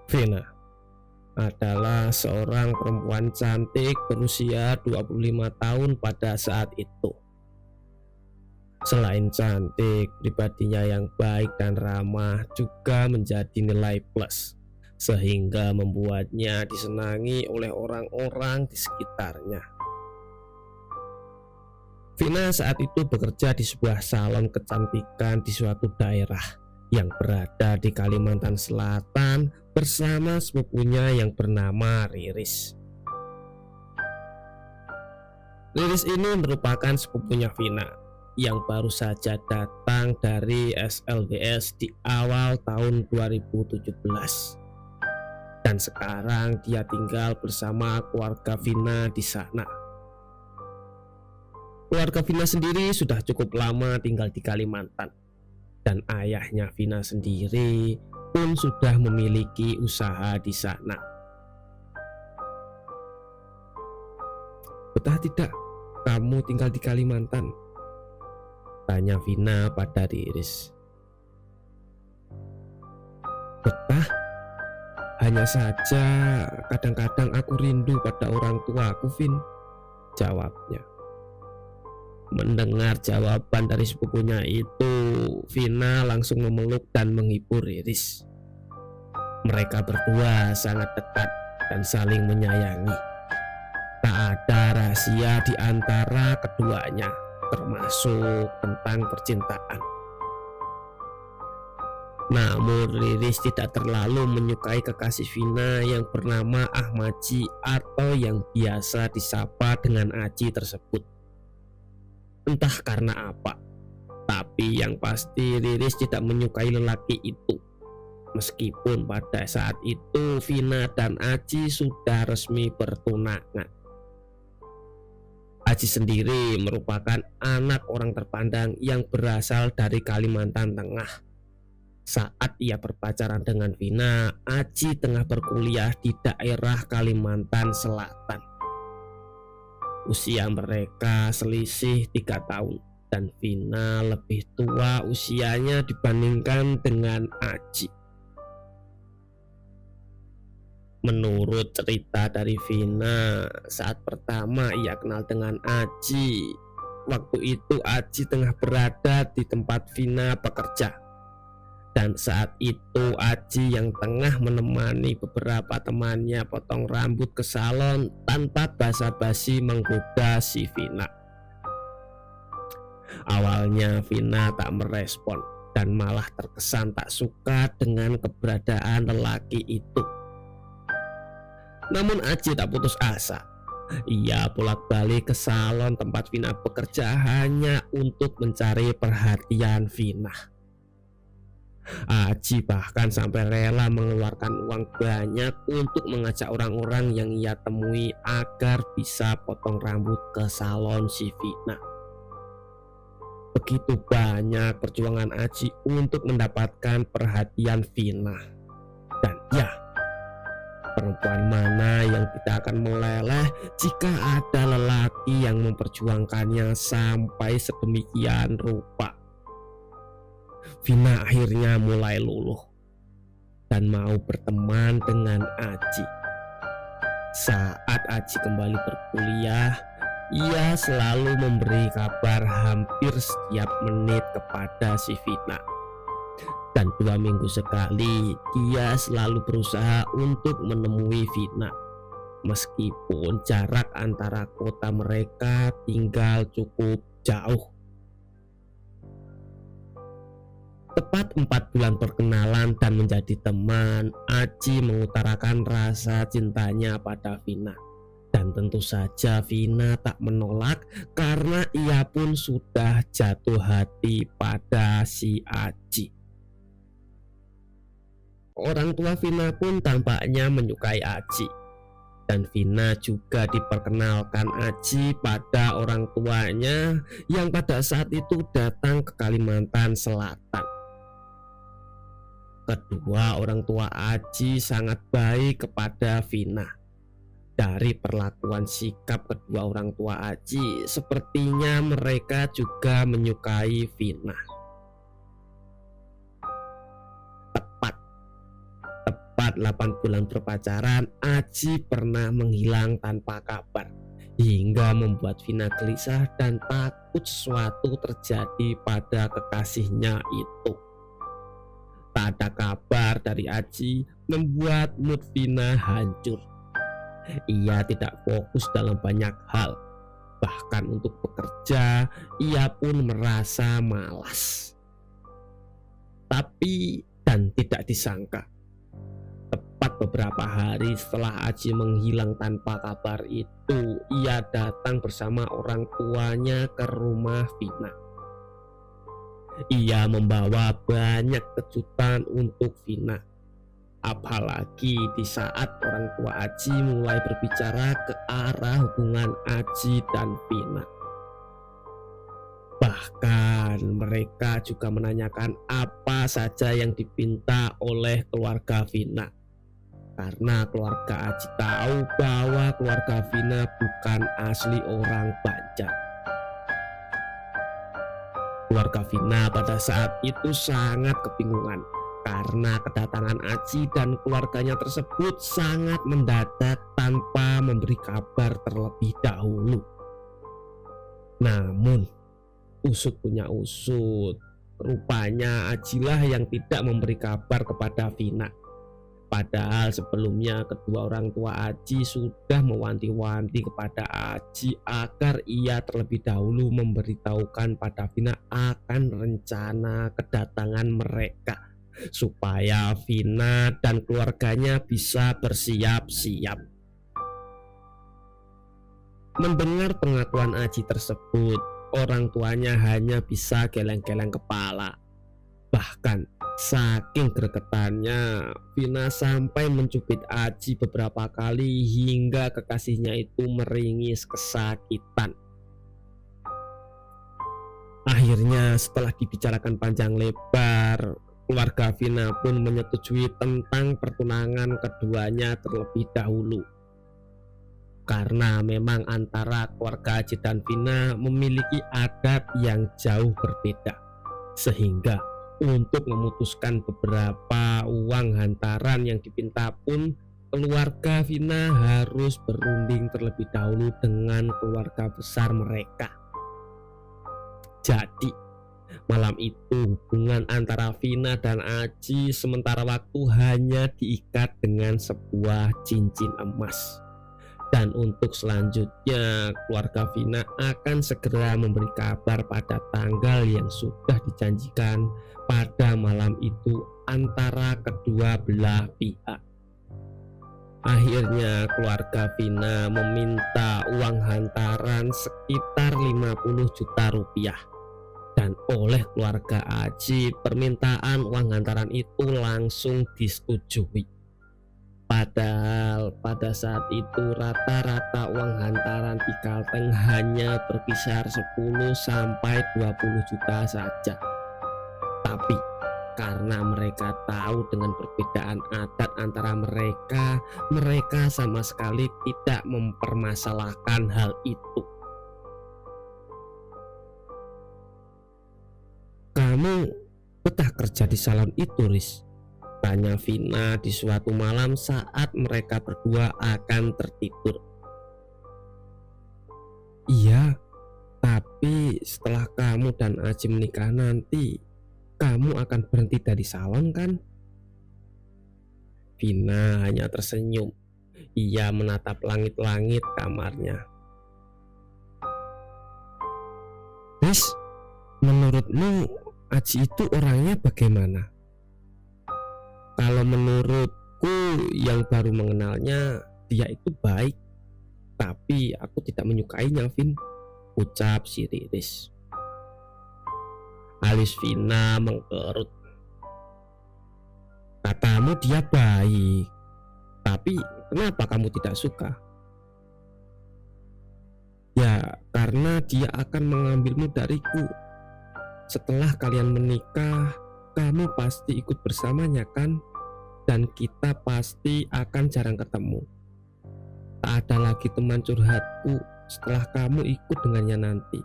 Vina adalah seorang perempuan cantik berusia 25 tahun pada saat itu. Selain cantik, pribadinya yang baik dan ramah juga menjadi nilai plus, sehingga membuatnya disenangi oleh orang-orang di sekitarnya. Vina saat itu bekerja di sebuah salon kecantikan di suatu daerah yang berada di Kalimantan Selatan bersama sepupunya yang bernama Riris. Riris ini merupakan sepupunya Vina yang baru saja datang dari SLBS di awal tahun 2017. Dan sekarang dia tinggal bersama keluarga Vina di sana. Keluarga Vina sendiri sudah cukup lama tinggal di Kalimantan. Dan ayahnya Vina sendiri pun sudah memiliki usaha di sana. "Betah tidak kamu tinggal di Kalimantan?" tanya Vina pada Riris. "Betah, hanya saja kadang-kadang aku rindu pada orang tuaku, Vin," jawabnya. Mendengar jawaban dari sepupunya itu, Vina langsung memeluk dan menghibur Riris. Mereka berdua sangat dekat dan saling menyayangi. Tak ada rahasia di antara keduanya, termasuk tentang percintaan. Namun Riris tidak terlalu menyukai kekasih Vina yang bernama Ahmadji atau yang biasa disapa dengan Aji tersebut. Entah karena apa, tapi yang pasti Riris tidak menyukai lelaki itu. Meskipun pada saat itu Vina dan Aji sudah resmi bertunangan. Aji sendiri merupakan anak orang terpandang yang berasal dari Kalimantan Tengah. Saat ia berpacaran dengan Vina, Aji tengah berkuliah di daerah Kalimantan Selatan. Usia mereka selisih 3 tahun dan Vina lebih tua usianya dibandingkan dengan Aji. Menurut cerita dari Vina, saat pertama ia kenal dengan Aji, waktu itu Aji tengah berada di tempat Vina bekerja. Dan saat itu Aji yang tengah menemani beberapa temannya potong rambut ke salon tanpa basa-basi menggoda si Vina. Awalnya Vina tak merespon dan malah terkesan tak suka dengan keberadaan lelaki itu. Namun Aji tak putus asa. Ia bolak-balik ke salon tempat Vina bekerja hanya untuk mencari perhatian Vina. Aji bahkan sampai rela mengeluarkan uang banyak untuk mengajak orang-orang yang ia temui agar bisa potong rambut ke salon si Vina. Begitu banyak perjuangan Aji untuk mendapatkan perhatian Vina. Dan ya, perempuan mana yang tidak akan meleleh jika ada lelaki yang memperjuangkannya sampai sedemikian rupa. Vina akhirnya mulai luluh dan mau berteman dengan Aji. Saat Aji kembali berkuliah, ia selalu memberi kabar hampir setiap menit kepada si Vina. Dan 2 minggu sekali dia selalu berusaha untuk menemui Vina. Meskipun jarak antara kota mereka tinggal cukup jauh. Tepat 4 bulan perkenalan dan menjadi teman, Aji mengutarakan rasa cintanya pada Vina. Dan tentu saja Vina tak menolak karena ia pun sudah jatuh hati pada si Aji. Orang tua Vina pun tampaknya menyukai Aji. Dan Vina juga diperkenalkan Aji pada orang tuanya yang pada saat itu datang ke Kalimantan Selatan. Kedua orang tua Aji sangat baik kepada Vina. Dari perlakuan sikap kedua orang tua Aji, sepertinya mereka juga menyukai Vina. Tepat 8 bulan berpacaran, Aji pernah menghilang tanpa kabar, hingga membuat Vina gelisah dan takut sesuatu terjadi pada kekasihnya itu. Tak ada kabar dari Aji membuat mood Vina hancur. Ia tidak fokus dalam banyak hal, bahkan untuk bekerja ia pun merasa malas. Tapi dan tidak disangka, tepat beberapa hari setelah Aji menghilang tanpa kabar itu, ia datang bersama orang tuanya ke rumah Vina. Ia membawa banyak kejutan untuk Vina, apalagi di saat orang tua Aji mulai berbicara ke arah hubungan Aji dan Vina. Bahkan mereka juga menanyakan apa saja yang dipinta oleh keluarga Vina, karena keluarga Aji tahu bahwa keluarga Vina bukan asli orang Banjar. Keluarga Vina pada saat itu sangat kebingungan karena kedatangan Aji dan keluarganya tersebut sangat mendadak tanpa memberi kabar terlebih dahulu. Namun usut punya usut, rupanya Ajilah yang tidak memberi kabar kepada Vina. Padahal sebelumnya kedua orang tua Aji sudah mewanti-wanti kepada Aji agar ia terlebih dahulu memberitahukan pada Vina akan rencana kedatangan mereka, supaya Vina dan keluarganya bisa bersiap-siap. Mendengar pengakuan Aji tersebut, orang tuanya hanya bisa geleng-geleng kepala. Bahkan saking gregetannya, Vina sampai mencubit Aji beberapa kali hingga kekasihnya itu meringis kesakitan. Akhirnya setelah dibicarakan panjang lebar, keluarga Vina pun menyetujui tentang pertunangan keduanya terlebih dahulu. Karena memang antara keluarga Aji dan Vina memiliki adat yang jauh berbeda, sehingga untuk memutuskan beberapa uang hantaran yang dipinta pun keluarga Vina harus berunding terlebih dahulu dengan keluarga besar mereka. Jadi malam itu hubungan antara Vina dan Aji sementara waktu hanya diikat dengan sebuah cincin emas. Dan untuk selanjutnya keluarga Vina akan segera memberi kabar pada tanggal yang sudah dijanjikan pada malam itu antara kedua belah pihak. Akhirnya keluarga Vina meminta uang hantaran sekitar 50 juta rupiah. Dan oleh keluarga Aji permintaan uang hantaran itu langsung disetujui. Padahal pada saat itu rata-rata uang hantaran di Kalteng hanya berkisar 10 sampai 20 juta saja. Tapi karena mereka tahu dengan perbedaan adat antara mereka sama sekali tidak mempermasalahkan hal itu. "Kamu betah kerja di salon itu, Riz?" tanya Vina di suatu malam saat mereka berdua akan tertidur. "Iya, tapi setelah kamu dan Aji menikah nanti, kamu akan berhenti dari salon kan?" Vina hanya tersenyum. Ia menatap langit-langit kamarnya. "Riz, menurutmu Aji itu orangnya bagaimana?" "Kalau menurutku yang baru mengenalnya, dia itu baik. Tapi aku tidak menyukainya, Vin," ucap si Riris. Alis Vina mengkerut. "Katamu dia baik, tapi kenapa kamu tidak suka?" "Ya karena dia akan mengambilmu dariku. Setelah kalian menikah, kamu pasti ikut bersamanya kan? Dan kita pasti akan jarang ketemu. Tak ada lagi teman curhatku setelah kamu ikut dengannya nanti."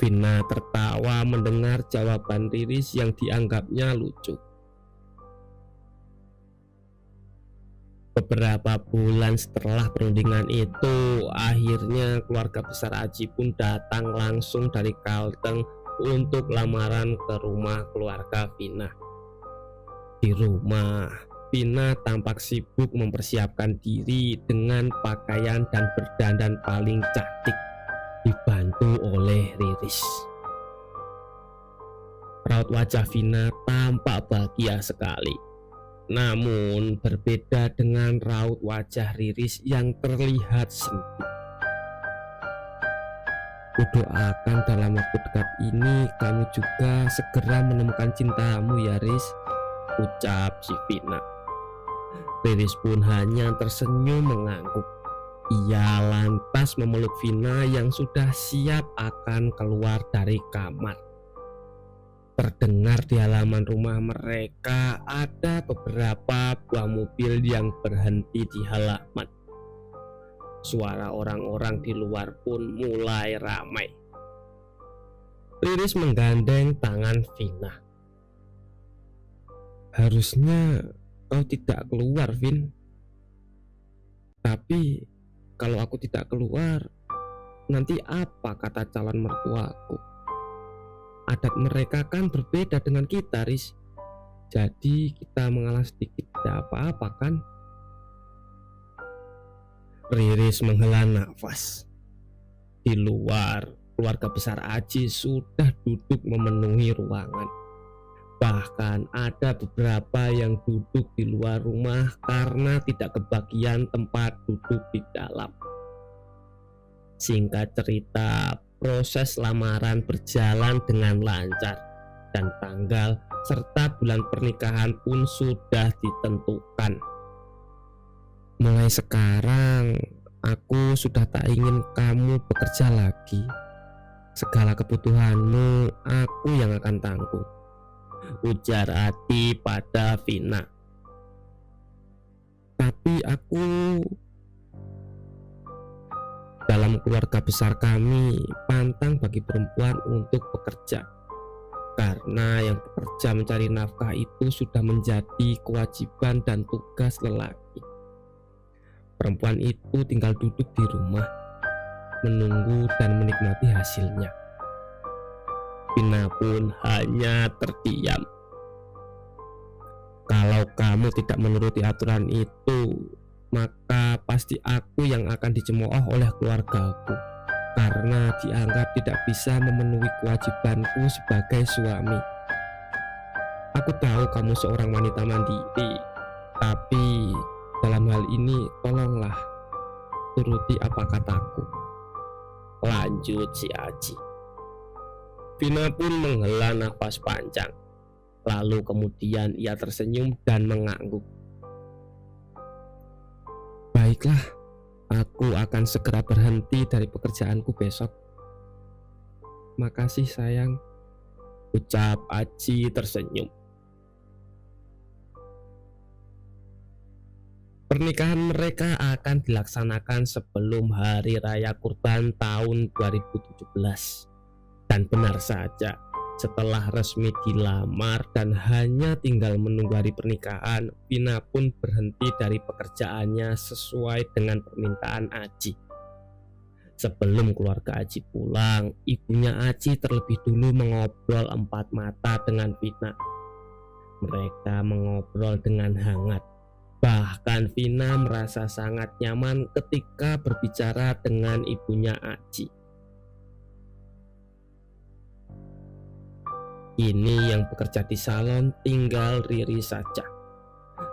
Vina tertawa mendengar jawaban Riris yang dianggapnya lucu. Beberapa bulan setelah perundingan itu, akhirnya keluarga besar Aji pun datang langsung dari Kalteng untuk lamaran ke rumah keluarga Vina. Di rumah, Vina tampak sibuk mempersiapkan diri dengan pakaian dan berdandan paling cantik, dibantu oleh Riris. Raut wajah Vina tampak bahagia sekali. Namun berbeda dengan raut wajah Riris yang terlihat sempit. Kudoakan dalam waktu dekat ini kamu juga segera menemukan cintamu ya Riz, ucap si Vina. Riris pun hanya tersenyum mengangguk. Ia lantas memeluk Vina yang sudah siap akan keluar dari kamar. Terdengar di halaman rumah mereka ada beberapa buah mobil yang berhenti di halaman. Suara orang-orang di luar pun mulai ramai. Riris menggandeng tangan Vina. Harusnya kau tidak keluar, Vin. Tapi kalau aku tidak keluar, nanti apa kata calon mertuaku? Adat mereka kan berbeda dengan kita, Riz. Jadi kita mengalah sedikit tidak apa-apa kan? Riris menghela nafas. Di luar, keluarga besar Aji sudah duduk memenuhi ruangan. Bahkan ada beberapa yang duduk di luar rumah karena tidak kebagian tempat duduk di dalam. Singkat cerita, proses lamaran berjalan dengan lancar dan tanggal serta bulan pernikahan pun sudah ditentukan. Mulai sekarang aku sudah tak ingin kamu bekerja lagi. Segala kebutuhanmu aku yang akan tanggung, ujar Ati pada Vina. Tapi dalam keluarga besar kami pantang bagi perempuan untuk bekerja, karena yang bekerja mencari nafkah itu sudah menjadi kewajiban dan tugas lelaki. Perempuan itu tinggal duduk di rumah, menunggu dan menikmati hasilnya. Vina pun hanya terdiam. Kalau kamu tidak menuruti aturan itu, maka pasti aku yang akan dicemooh oleh keluargaku, karena dianggap tidak bisa memenuhi kewajibanku sebagai suami. Aku tahu kamu seorang wanita mandiri, tapi dalam hal ini tolonglah turuti apa kataku, lanjut si Aji. Vina pun menghela nafas panjang, lalu kemudian ia tersenyum dan mengangguk. Baiklah, aku akan segera berhenti dari pekerjaanku besok. Makasih sayang, ucap Aji tersenyum. Pernikahan mereka akan dilaksanakan sebelum Hari Raya Kurban tahun 2017. Dan benar saja, setelah resmi dilamar dan hanya tinggal menunggu hari pernikahan, Vina pun berhenti dari pekerjaannya sesuai dengan permintaan Aji. Sebelum keluarga Aji pulang, ibunya Aji terlebih dulu mengobrol empat mata dengan Vina. Mereka mengobrol dengan hangat. Bahkan Vina merasa sangat nyaman ketika berbicara dengan ibunya Aji. Ini yang bekerja di salon tinggal Riris saja.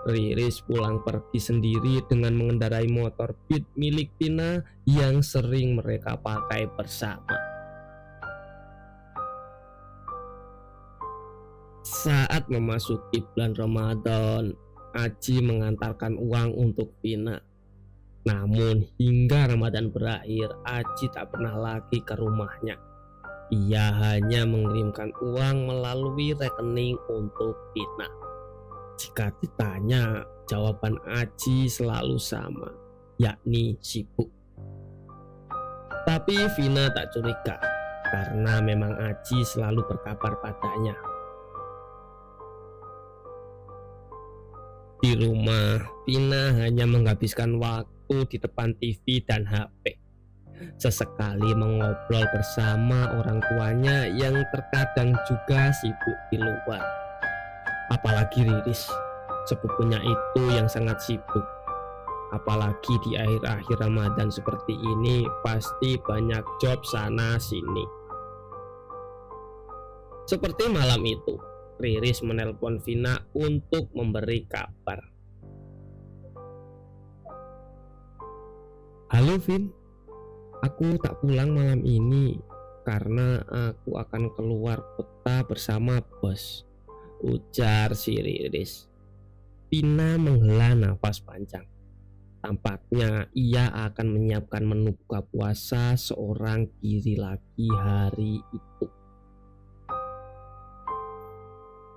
Riris pulang pergi sendiri dengan mengendarai motor Beat milik Vina yang sering mereka pakai bersama. Saat memasuki bulan Ramadan, Aji mengantarkan uang untuk Vina. Namun hingga Ramadan berakhir, Aji tak pernah lagi ke rumahnya. Ia hanya mengirimkan uang melalui rekening untuk Vina. Jika ditanya, jawaban Aji selalu sama, yakni sibuk. Tapi Vina tak curiga, karena memang Aji selalu berkabar padanya. Di rumah, Vina hanya menghabiskan waktu di depan TV dan HP. Sesekali mengobrol bersama orang tuanya yang terkadang juga sibuk di luar. Apalagi Riris, sepupunya itu yang sangat sibuk. Apalagi di akhir-akhir Ramadan seperti ini, pasti banyak job sana sini. Seperti malam itu, Riris menelpon Vina untuk memberi kabar. Halo Vin, aku tak pulang malam ini karena aku akan keluar kota bersama bos, ujar si Riris. Vina menghela nafas panjang. Tampaknya ia akan menyiapkan menu buka puasa seorang diri lagi hari itu.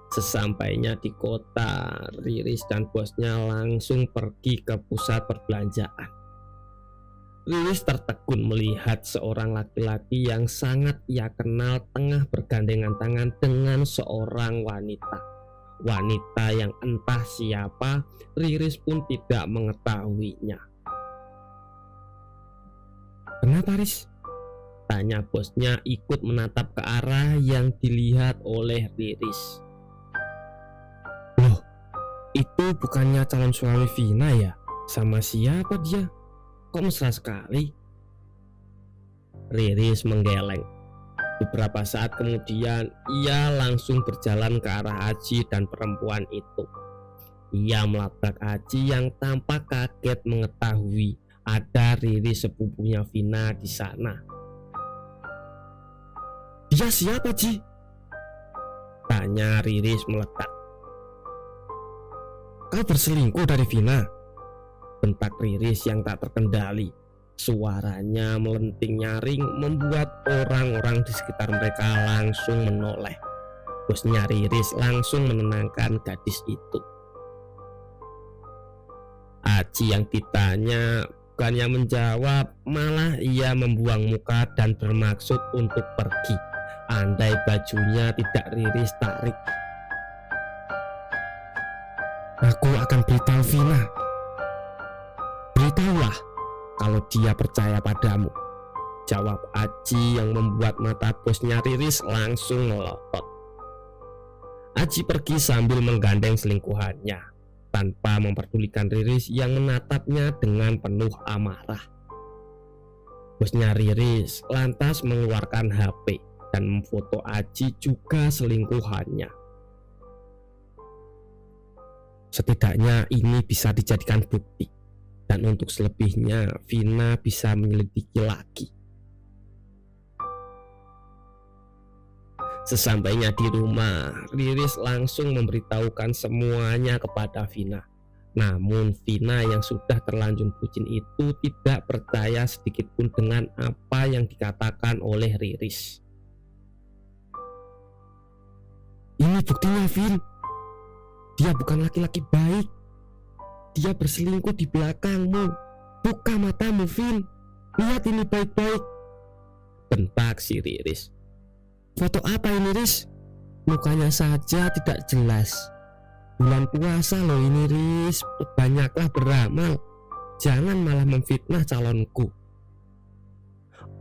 Sesampainya di kota, Riris dan bosnya langsung pergi ke pusat perbelanjaan. Riris tertegun melihat seorang laki-laki yang sangat ia kenal tengah bergandengan tangan dengan seorang wanita. Wanita yang entah siapa, Riris pun tidak mengetahuinya. Kenapa Riris? Tanya bosnya ikut menatap ke arah yang dilihat oleh Riris. Loh, itu bukannya calon suami Vina ya? Sama siapa dia? Kok mesra sekali? Riris menggeleng. Beberapa saat kemudian ia langsung berjalan ke arah Aji dan perempuan itu. Ia melabrak Aji yang tampak kaget mengetahui ada Riris sepupunya Vina di sana. Dia siapa Ji? Tanya Riris meledak. Kau berselingkuh dari Vina? Bentak Riris yang tak terkendali. Suaranya melenting nyaring membuat orang-orang di sekitar mereka langsung menoleh. Bosnya Riris langsung menenangkan gadis itu. Aji yang ditanya bukannya menjawab, malah ia membuang muka dan bermaksud untuk pergi. Andai bajunya tidak Riris tarik. Aku akan beritahu Vina. Beritahulah kalau dia percaya padamu, jawab Aji yang membuat mata bosnya Riris langsung melotot. Aji pergi sambil menggandeng selingkuhannya tanpa memperdulikan Riris yang menatapnya dengan penuh amarah. Bosnya Riris lantas mengeluarkan HP dan memfoto Aji juga selingkuhannya. Setidaknya ini bisa dijadikan bukti. Dan untuk selebihnya, Vina bisa menyelidiki lagi. Sesampainya di rumah, Riris langsung memberitahukan semuanya kepada Vina. Namun Vina yang sudah terlanjur bucin itu tidak percaya sedikitpun dengan apa yang dikatakan oleh Riris. Ini buktinya Vin, dia bukan laki-laki baik. Dia berselingkuh di belakangmu. Buka matamu Vin, lihat ini baik-baik, bentak si Riris. Foto apa ini Riris? Mukanya saja tidak jelas. Bulan puasa loh ini Riris, banyaklah beramal. Jangan malah memfitnah calonku.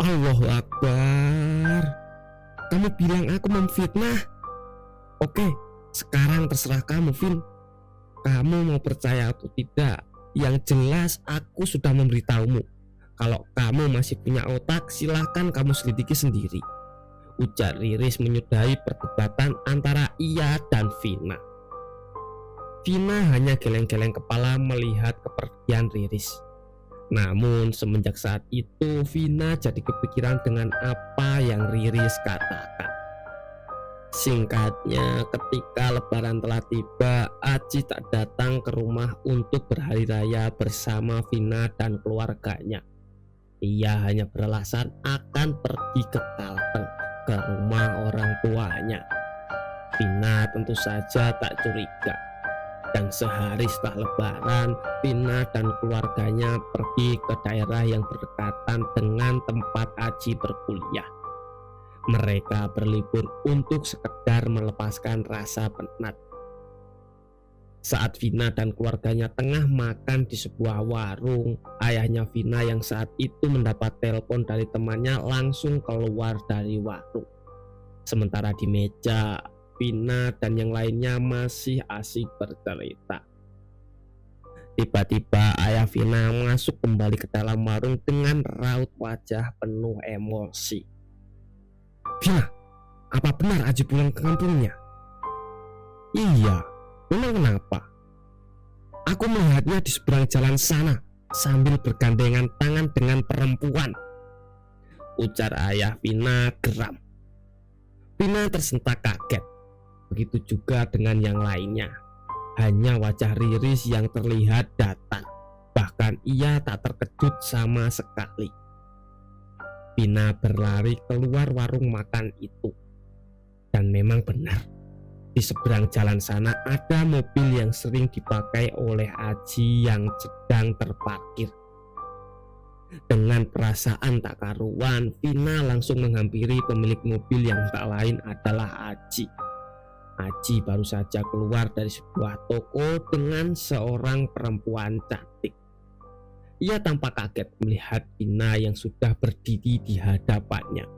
Allahu Akbar. Kamu bilang aku memfitnah? Oke, sekarang terserah kamu Vin. Kamu mau percaya atau tidak, yang jelas aku sudah memberitahumu. Kalau kamu masih punya otak, silahkan kamu selidiki sendiri, ujar Riris menyudahi perdebatan antara ia dan Vina. Vina hanya geleng-geleng kepala melihat kepergian Riris. Namun semenjak saat itu Vina jadi kepikiran dengan apa yang Riris katakan. Singkatnya, ketika lebaran telah tiba, Aji tak datang ke rumah untuk berhari raya bersama Vina dan keluarganya. Ia hanya beralasan akan pergi ke Kalteng, ke rumah orang tuanya. Vina tentu saja tak curiga. Dan sehari setelah lebaran, Vina dan keluarganya pergi ke daerah yang berdekatan dengan tempat Aji berkuliah. Mereka berlibur untuk sekedar melepaskan rasa penat. Saat Vina dan keluarganya tengah makan di sebuah warung, ayahnya Vina yang saat itu mendapat telepon dari temannya langsung keluar dari warung. Sementara di meja, Vina dan yang lainnya masih asik bercerita. Tiba-tiba ayah Vina masuk kembali ke dalam warung dengan raut wajah penuh emosi. "Vina, apa benar Aji pulang ke kampungnya?" "Iya, memang kenapa? Aku melihatnya di seberang jalan sana sambil bergandengan tangan dengan perempuan," ujar ayah Vina geram. Vina tersentak kaget. Begitu juga dengan yang lainnya. Hanya wajah Riris yang terlihat datar. Bahkan ia tak terkejut sama sekali. Vina berlari keluar warung makan itu. Dan memang benar, di seberang jalan sana ada mobil yang sering dipakai oleh Aji yang sedang terparkir. Dengan perasaan tak karuan, Vina langsung menghampiri pemilik mobil yang tak lain adalah Aji. Aji baru saja keluar dari sebuah toko dengan seorang perempuan cantik. Ia tampak kaget melihat Vina yang sudah berdiri di hadapannya.